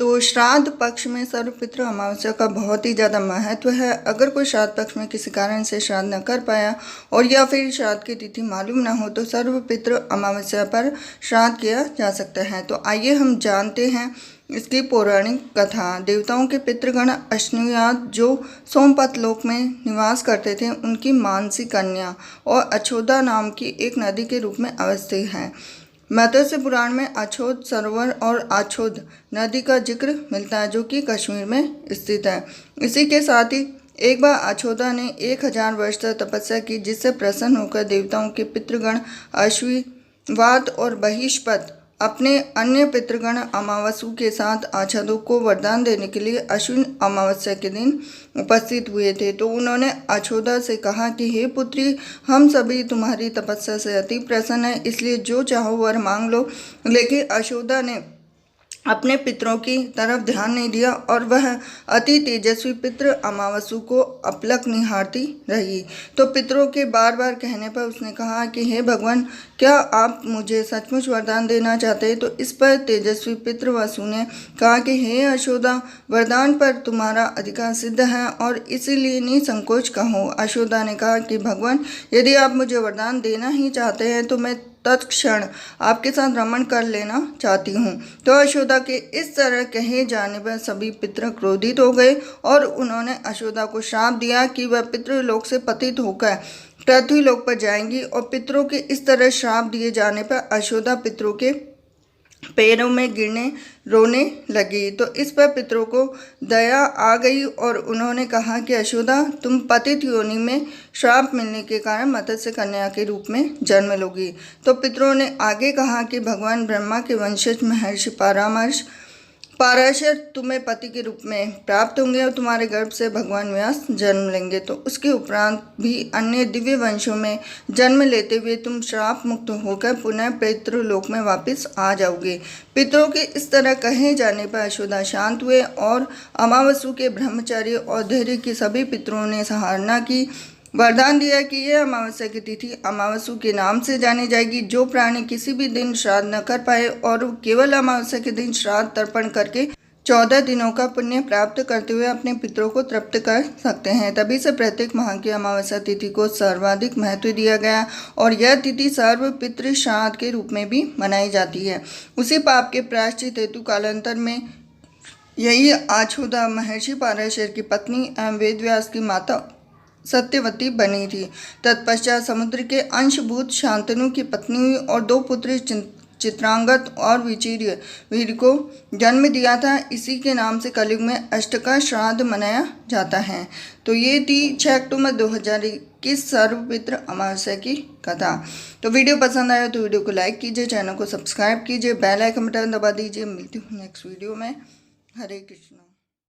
तो श्राद्ध पक्ष में सर्वपितृ अमावस्या का बहुत ही ज़्यादा महत्व है। अगर कोई श्राद्ध पक्ष में किसी कारण से श्राद्ध न कर पाया और या फिर श्राद्ध की तिथि मालूम न हो तो सर्वपितृ अमावस्या पर श्राद्ध किया जा सकता है। तो आइए हम जानते हैं इसकी पौराणिक कथा। देवताओं के पितृगण अश्नुयात जो सोमपत लोक में निवास करते थे, उनकी मानसी कन्या और अछोदा नाम की एक नदी के रूप में अवस्थित है। मत्स्य पुराण में अछोद सरोवर और अछोद नदी का जिक्र मिलता है, जो कि कश्मीर में स्थित है। इसी के साथ ही एक बार अछोदा ने 1000 वर्ष तक तपस्या की, जिससे प्रसन्न होकर देवताओं के पितृगण अश्विवाद और बहिष्पत अपने अन्य पितृगण अमावसु के साथ अछोद को वरदान देने के लिए अश्विन अमावस्या के दिन उपस्थित हुए थे। तो उन्होंने अछोदा से कहा कि हे पुत्री, हम सभी तुम्हारी तपस्या से अति प्रसन्न हैं, इसलिए जो चाहो वर मांग लो। लेकिन अछोदा ने अपने पितरों की तरफ ध्यान नहीं दिया और वह अति तेजस्वी पितृ अमावसु को अपलक निहारती रही। तो पितरों के बार बार कहने पर उसने कहा कि हे भगवान, क्या आप मुझे सचमुच वरदान देना चाहते हैं? तो इस पर तेजस्वी पितृ वसु ने कहा कि हे अछोदा, वरदान पर तुम्हारा अधिकार सिद्ध है और इसीलिए निसंकोच कहो। अछोदा ने कहा कि भगवान, यदि आप मुझे वरदान देना ही चाहते हैं तो मैं तत्क्षण आपके साथ रमण कर लेना चाहती हूँ। तो अछोदा के इस तरह कहे जाने पर सभी पितृ क्रोधित हो गए और उन्होंने अछोदा को श्राप दिया कि वह पितृलोक से पतित होकर पृथ्वीलोक पर जाएंगी। और पितरों के इस तरह श्राप दिए जाने पर अछोदा पितरों के पैरों में गिरने रोने लगी। तो इस पर पितरों को दया आ गई और उन्होंने कहा कि अछोदा, तुम पतित योनि में श्राप मिलने के कारण मत्स्य कन्या के रूप में जन्म लोगी। तो पितरों ने आगे कहा कि भगवान ब्रह्मा के वंशज महर्षि पाराशर तुम्हें पति के रूप में प्राप्त होंगे और तुम्हारे गर्भ से भगवान व्यास जन्म लेंगे। तो उसके उपरांत भी अन्य दिव्य वंशों में जन्म लेते हुए तुम श्राप मुक्त होकर पुनः पितृलोक में वापस आ जाओगे। पितरों के इस तरह कहे जाने पर अछोदा शांत हुए और अमावसु के ब्रह्मचर्य और धैर्य की सभी पितरों ने सराहना की, वरदान दिया कि यह अमावस्या की तिथि अमावसु के नाम से जानी जाएगी। जो प्राणी किसी भी दिन श्राद्ध न कर पाए और केवल अमावस्या के दिन श्राद्ध तर्पण करके 14 दिनों का पुण्य प्राप्त करते हुए अपने पितरों को तृप्त कर सकते हैं। तभी से प्रत्येक माह की अमावस्या तिथि को सर्वाधिक महत्व दिया गया और यह तिथि सर्व पितृ श्राद्ध के रूप में भी मनाई जाती है। उसी पाप के प्रायश्चित हेतु कालांतर में यही अछोदा महर्षि पाराशर की पत्नी एवं वेदव्यास की माता सत्यवती बनी थी। तत्पश्चात समुद्र के अंशभूत शांतनु की पत्नी हुई और 2 पुत्र चित्रांगत और विचिर्य वीर को जन्म दिया था। इसी के नाम से कलयुग में अष्टका श्राद्ध मनाया जाता है। तो ये थी 6 अक्टूबर 2021 सर्वपितृ अमावस्या की कथा। तो वीडियो पसंद आया तो वीडियो को लाइक कीजिए, चैनल को सब्सक्राइब कीजिए, बेल आइकन बटन दबा दीजिए। मिलती हूँ नेक्स्ट वीडियो में। हरे कृष्ण।